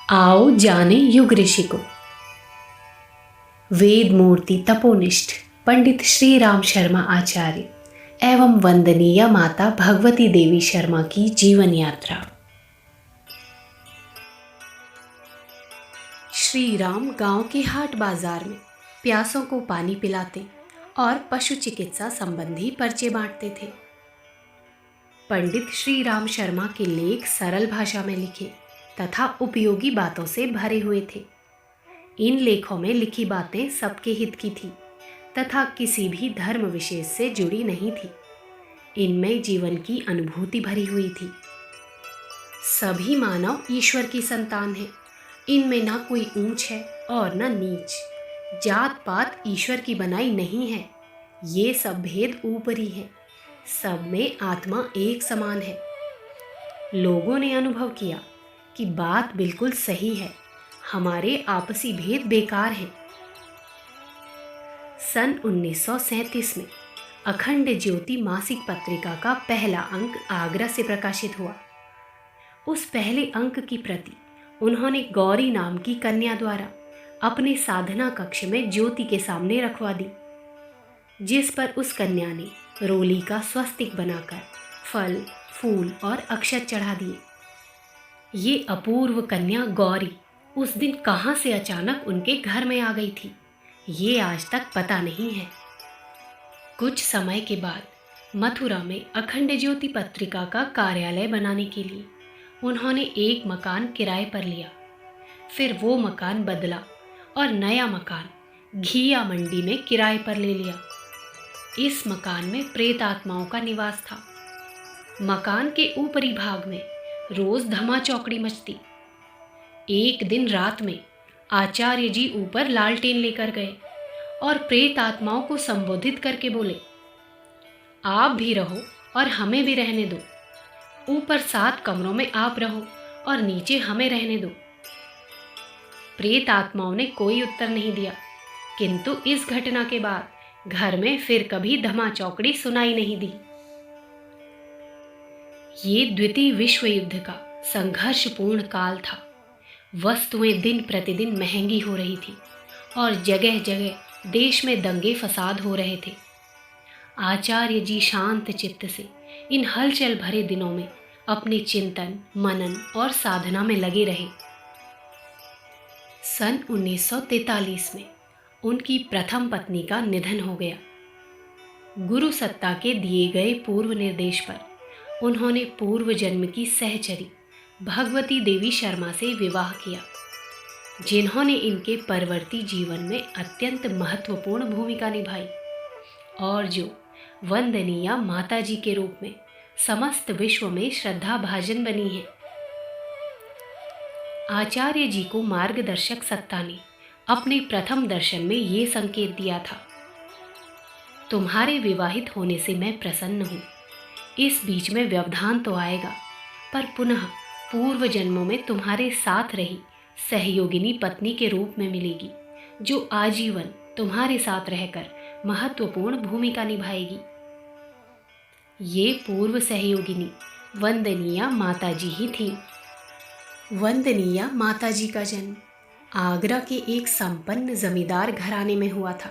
आओ जाने युग ऋषि को। वेद मूर्ति तपोनिष्ठ पंडित श्री राम शर्मा आचार्य एवं वंदनीय माता भगवती देवी शर्मा की जीवन यात्रा। श्री राम गांव के हाट बाजार में प्यासों को पानी पिलाते और पशु चिकित्सा संबंधी पर्चे बांटते थे। पंडित श्री राम शर्मा के लेख सरल भाषा में लिखे तथा उपयोगी बातों से भरे हुए थे। इन लेखों में लिखी बातें सबके हित की थी तथा किसी भी धर्म विशेष से जुड़ी नहीं थी। इनमें जीवन की अनुभूति भरी हुई थी। सभी मानव ईश्वर की संतान हैं। इनमें ना कोई ऊंच है और ना नीच, जात पात ईश्वर की बनाई नहीं है। ये सब भेद ऊपरी है, सब में आत्मा एक समान है। लोगों ने अनुभव किया कि बात बिल्कुल सही है, हमारे आपसी भेद बेकार हैं। सन 1937 में अखंड ज्योति मासिक पत्रिका का पहला अंक आगरा से प्रकाशित हुआ। उस पहले अंक की प्रति उन्होंने गौरी नाम की कन्या द्वारा अपने साधना कक्ष में ज्योति के सामने रखवा दी, जिस पर उस कन्या ने रोली का स्वस्तिक बनाकर फल, फूल और अक्षत चढ़ा दिए। ये अपूर्व कन्या गौरी उस दिन कहाँ से अचानक उनके घर में आ गई थी, ये आज तक पता नहीं है। कुछ समय के बाद मथुरा में अखंड ज्योति पत्रिका का कार्यालय बनाने के लिए उन्होंने एक मकान किराए पर लिया। फिर वो मकान बदला और नया मकान घिया मंडी में किराए पर ले लिया। इस मकान में प्रेत आत्माओं का निवास था। मकान के ऊपरी भाग में रोज धमा चौकड़ी मचती। एक दिन रात में आचार्य जी ऊपर लालटेन लेकर गए और प्रेत आत्माओं को संबोधित करके बोले, आप भी रहो और हमें भी रहने दो। ऊपर 7 कमरों में आप रहो और नीचे हमें रहने दो। प्रेत आत्माओं ने कोई उत्तर नहीं दिया, किंतु इस घटना के बाद घर में फिर कभी धमा चौकड़ी सुनाई नहीं दी। ये द्वितीय विश्व युद्ध का संघर्षपूर्ण काल था। वस्तुएं दिन प्रतिदिन महंगी हो रही थी और जगह जगह देश में दंगे फसाद हो रहे थे। आचार्य जी शांत चित्त से इन हलचल भरे दिनों में अपने चिंतन, मनन और साधना में लगे रहे। सन 1943 में उनकी प्रथम पत्नी का निधन हो गया। गुरु सत्ता के दिए गए पूर्व निर्देश पर उन्होंने पूर्व जन्म की सहचरी भगवती देवी शर्मा से विवाह किया, जिन्होंने इनके परवर्ती जीवन में अत्यंत महत्वपूर्ण भूमिका निभाई और जो वंदनीय माता जी के रूप में समस्त विश्व में श्रद्धा भाजन बनी है। आचार्य जी को मार्गदर्शक सत्ता ने अपने प्रथम दर्शन में ये संकेत दिया था, तुम्हारे विवाहित होने से मैं प्रसन्न हूँ। इस बीच में व्यवधान तो आएगा, पर पुनः पूर्व जन्मों में तुम्हारे साथ रही सहयोगिनी पत्नी के रूप में मिलेगी, जो आजीवन तुम्हारे साथ रहकर महत्वपूर्ण भूमिका निभाएगी। ये पूर्व सहयोगिनी वंदनीय माताजी ही थी। वंदनीय माताजी का जन्म आगरा के एक संपन्न जमींदार घराने में हुआ था।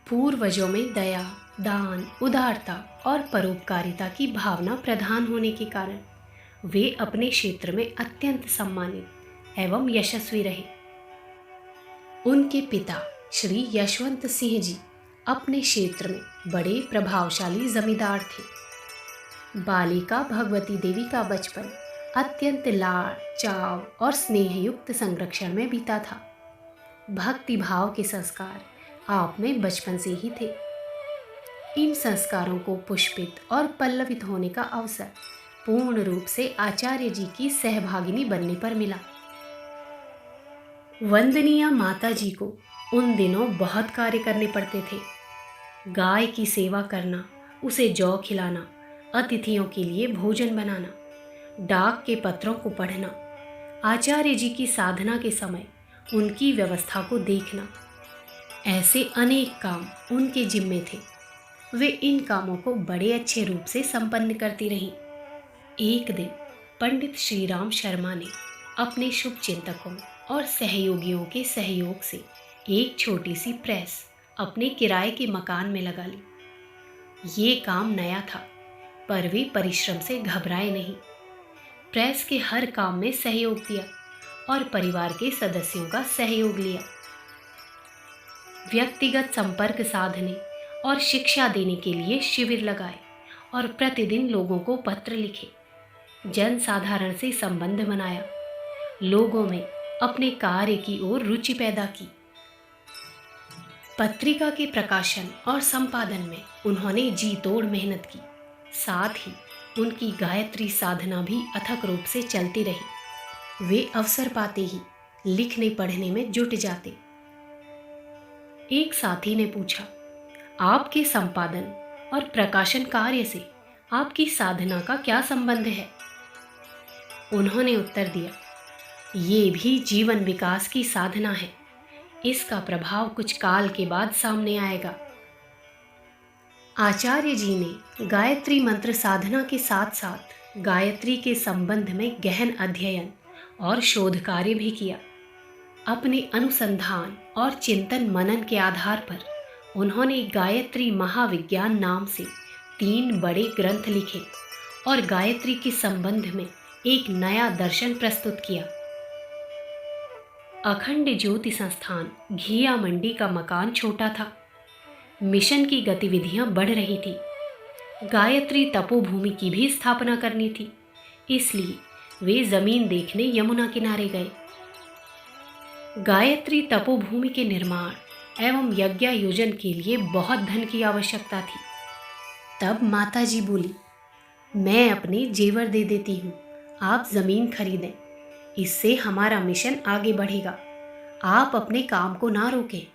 पूर्वजों में दया, दान, उदारता और परोपकारिता की भावना प्रधान होने के कारण वे अपने क्षेत्र में अत्यंत सम्मानित एवं यशस्वी रहे। उनके पिता श्री यशवंत सिंह जी अपने क्षेत्र में बड़े प्रभावशाली जमींदार थे। बालिका भगवती देवी का बचपन अत्यंत लाड़, चाव और स्नेहयुक्त संरक्षण में बीता था। भक्ति भाव के संस्कार आप में बचपन से ही थे। इन संस्कारों को पुष्पित और पल्लवित होने का अवसर पूर्ण रूप से आचार्य जी की सहभागिनी बनने पर मिला। वंदनीय माता जी को उन दिनों बहुत कार्य करने पड़ते थे। गाय की सेवा करना, उसे जौ खिलाना, अतिथियों के लिए भोजन बनाना, डाक के पत्रों को पढ़ना, आचार्य जी की साधना के समय उनकी व्यवस्था को देखना, ऐसे अनेक काम उनके जिम्मे थे। वे इन कामों को बड़े अच्छे रूप से संपन्न करती रहीं। एक दिन पंडित श्री राम शर्मा ने अपने शुभ चिंतकों और सहयोगियों के सहयोग से एक छोटी सी प्रेस अपने किराए के मकान में लगा ली। ये काम नया था, पर वे परिश्रम से घबराए नहीं। प्रेस के हर काम में सहयोग दिया और परिवार के सदस्यों का सहयोग लिया। व्यक्तिगत संपर्क साधने और शिक्षा देने के लिए शिविर लगाए और प्रतिदिन लोगों को पत्र लिखे। जन साधारण से संबंध बनाया, लोगों में अपने कार्य की ओर रुचि पैदा की। पत्रिका के प्रकाशन और संपादन में उन्होंने जी तोड़ मेहनत की। साथ ही उनकी गायत्री साधना भी अथक रूप से चलती रही। वे अवसर पाते ही लिखने पढ़ने में जुट जाते। एक साथी ने पूछा, आपके संपादन और प्रकाशन कार्य से आपकी साधना का क्या संबंध है? उन्होंने उत्तर दिया, ये भी जीवन विकास की साधना है। इसका प्रभाव कुछ काल के बाद सामने आएगा। आचार्य जी ने गायत्री मंत्र साधना के साथ साथ गायत्री के संबंध में गहन अध्ययन और शोध कार्य भी किया। अपने अनुसंधान और चिंतन मनन के आधार पर उन्होंने गायत्री महाविज्ञान नाम से 3 बड़े ग्रंथ लिखे और गायत्री के संबंध में एक नया दर्शन प्रस्तुत किया। अखंड ज्योति संस्थान घिया मंडी का मकान छोटा था। मिशन की गतिविधियां बढ़ रही थी। गायत्री तपोभूमि की भी स्थापना करनी थी, इसलिए वे जमीन देखने यमुना किनारे गए। गायत्री तपोभूमि के निर्माण एवं यज्ञायोजन के लिए बहुत धन की आवश्यकता थी। तब माताजी बोली, मैं अपने जेवर दे देती हूँ, आप जमीन खरीदें। इससे हमारा मिशन आगे बढ़ेगा। आप अपने काम को ना रोकें।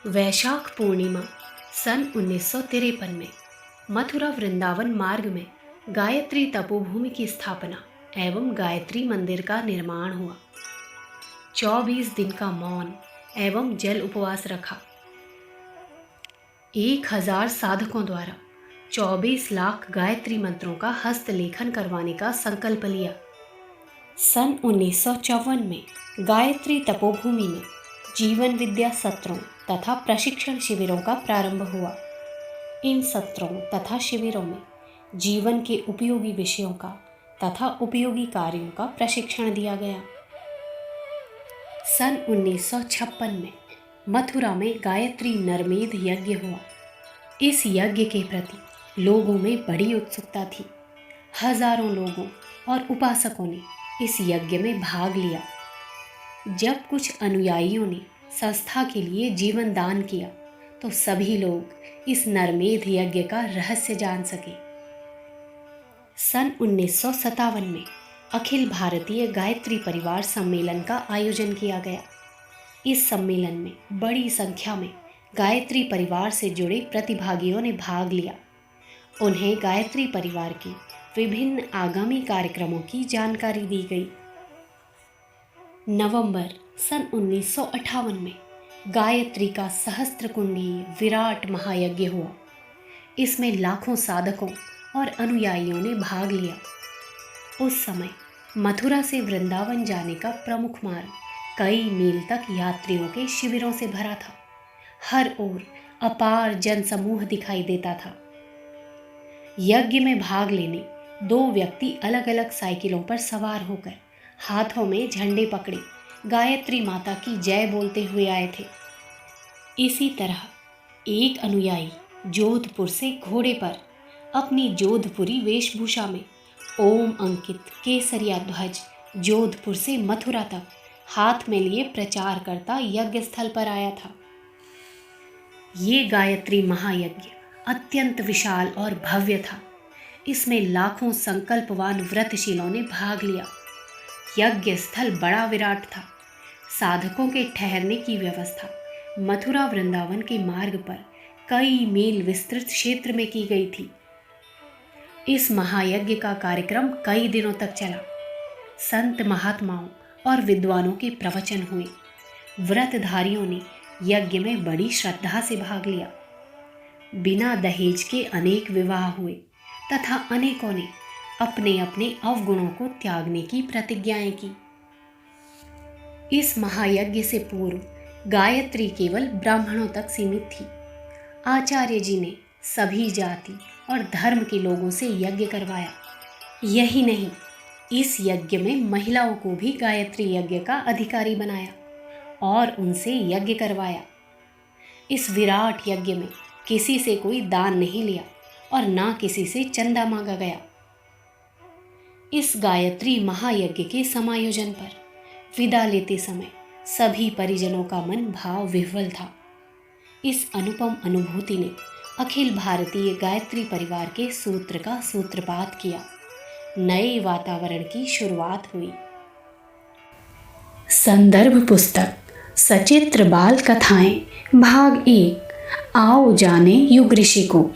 वैशाख पूर्णिमा सन 1953 में मथुरा वृंदावन मार्ग में गायत्री तपोभूमि की स्थापना एवं गायत्री मंदिर का निर्माण हुआ। 24 दिन का मौन एवं जल उपवास रखा। 1000 साधकों द्वारा 24 लाख गायत्री मंत्रों का हस्तलेखन करवाने का संकल्प लिया। सन 1954 में गायत्री तपोभूमि में जीवन विद्या सत्रों तथा प्रशिक्षण शिविरों का प्रारंभ हुआ। इन सत्रों तथा शिविरों में जीवन के उपयोगी विषयों का तथा उपयोगी कार्यों का प्रशिक्षण दिया गया। सन 1956 में मथुरा में गायत्री नरमेध यज्ञ हुआ। इस यज्ञ के प्रति लोगों में बड़ी उत्सुकता थी। हजारों लोगों और उपासकों ने इस यज्ञ में भाग लिया। जब कुछ अनुयायियों ने संस्था के लिए जीवन दान किया तो सभी लोग इस नरमेध यज्ञ का रहस्य जान सके। सन 1957 में अखिल भारतीय गायत्री परिवार सम्मेलन का आयोजन किया गया। इस सम्मेलन में बड़ी संख्या में गायत्री परिवार से जुड़े प्रतिभागियों ने भाग लिया। उन्हें गायत्री परिवार के विभिन्न आगामी कार्यक्रमों की जानकारी दी गई। नवंबर सन 1958 में गायत्री का सहस्त्र कुंडी विराट महायज्ञ हुआ। इसमें लाखों साधकों और अनुयायियों ने भाग लिया। उस समय मथुरा से वृंदावन जाने का प्रमुख मार्ग कई मील तक यात्रियों के शिविरों से भरा था। हर ओर अपार जनसमूह दिखाई देता था। यज्ञ में भाग लेने 2 व्यक्ति अलग अलग साइकिलों पर सवार होकर हाथों में झंडे पकड़े गायत्री माता की जय बोलते हुए आए थे। इसी तरह एक अनुयायी जोधपुर से घोड़े पर अपनी जोधपुरी वेशभूषा में ओम अंकित केसरिया ध्वज जोधपुर से मथुरा तक हाथ में लिए प्रचार करता यज्ञ स्थल पर आया था। ये गायत्री महायज्ञ अत्यंत विशाल और भव्य था। इसमें लाखों संकल्पवान व्रतशीलों ने भाग लिया। यज्ञ स्थल बड़ा विराट था। साधकों के ठहरने की व्यवस्था मथुरा वृंदावन के मार्ग पर कई मील विस्तृत क्षेत्र में की गई थी। इस महायज्ञ का कार्यक्रम कई दिनों तक चला। संत महात्माओं और विद्वानों के प्रवचन हुए। व्रतधारियों ने यज्ञ में बड़ी श्रद्धा से भाग लिया। बिना दहेज के अनेक विवाह हुए तथा अनेकों ने अपने अपने अवगुणों को त्यागने की प्रतिज्ञाएं की। इस महायज्ञ से पूर्व गायत्री केवल ब्राह्मणों तक सीमित थी। आचार्य जी ने सभी जाति और धर्म के लोगों से यज्ञ करवाया। यही नहीं, इस यज्ञ में महिलाओं को भी गायत्री यज्ञ का अधिकारी बनाया और उनसे यज्ञ करवाया। इस विराट यज्ञ में किसी से कोई दान नहीं लिया और ना किसी से चंदा मांगा गया। इस गायत्री महायज्ञ के समायोजन पर विदा लेते समय सभी परिजनों का मन भाव विह्वल था। इस अनुपम अनुभूति ने अखिल भारतीय गायत्री परिवार के सूत्र का सूत्रपात किया। नए वातावरण की शुरुआत हुई। संदर्भ पुस्तक सचित्र बाल कथाएं भाग 1 आओ जाने युग ऋषि को।